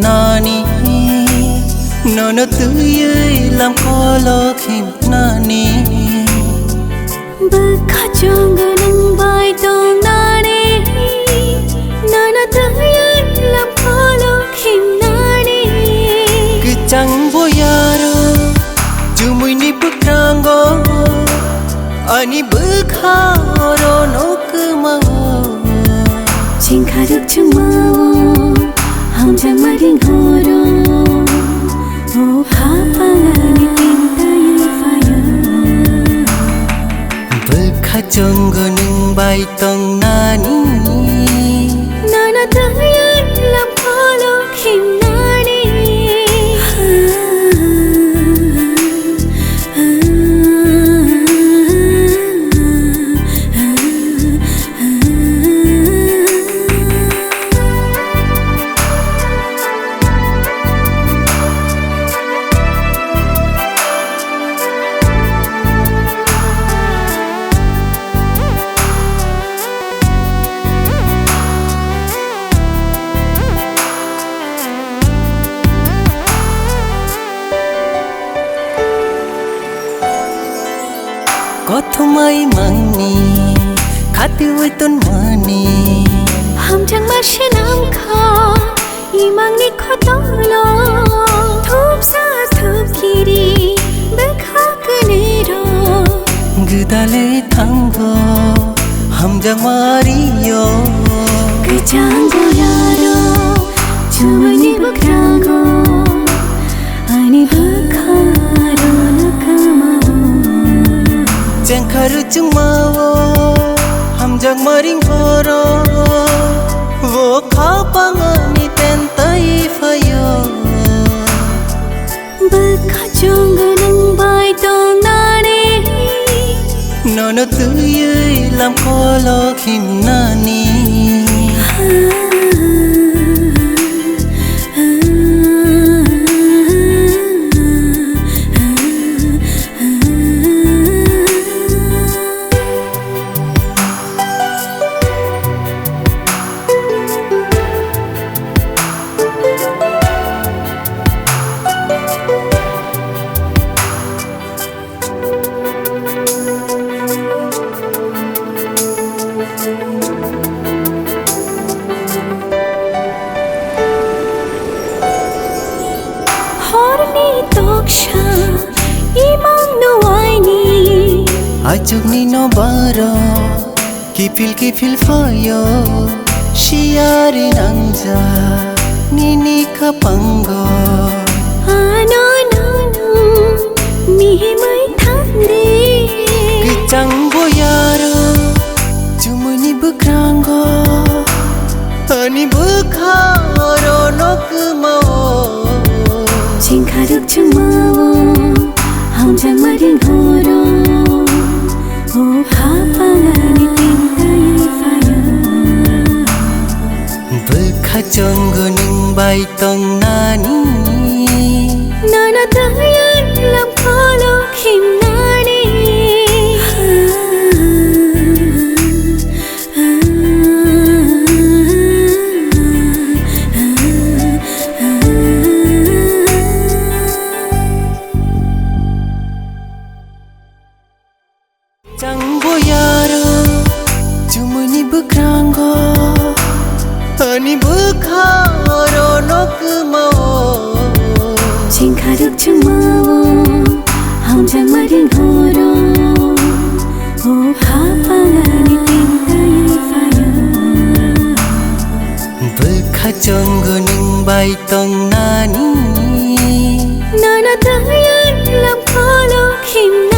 tông nani nó tươi làm khó lo khim nani bực khát trong người nâng bài tông nani nó tươi làm khó lo khim nani cứ chẳng vô yaro chú mùi ni bức rango ani bức haro nó cứ mơ chính khá được chung mơ hồng chẳng mà đình hồ đô ô khá phang tình tay phai bức khát trong người nâng bài tông nani nó tươi làm khó lo khim nani có thơm ấy mang ni khát tiêu với tuần mani hầm chẳng mắt sẽ nắm khó y mang ni khó tao lo thúp xa thúp kỳ đi bé khó cứ nê đô cứ ta lê thăng vô hầm chẳng mario cứ chẳng vô ya đô chú mày ni bước ra go ai ni bước khó đô nó cơ mà chẳng kharu chung mawo hầm chẳng maring horo vô khó băng ni tên tay fayo bước khó chung người nâng bài tông nani nó tươi làm khó lo khim nani Ajug ni no baro kipil fayo shiari nangja nini kapango no mi mai thande cứ chẳng vô yaro chú mùi ni bức rango ani bức haro nó cứ mơ chính khá được chung mơ hồng chẳng mà đình hồ đô ô khá phang tình tay phai bức khát trong người nâng bài tông nani nó tươi làm khó lo khim nani chẳng vô yaro chú mùi ni bức rango ani bức haro nó cứ mơ chính khá được chung mơ hồng chẳng mà đình hồ đô ô khá phang tình tay phai bức khát trong người nâng bài tông nani nó tươi làm khó lo khim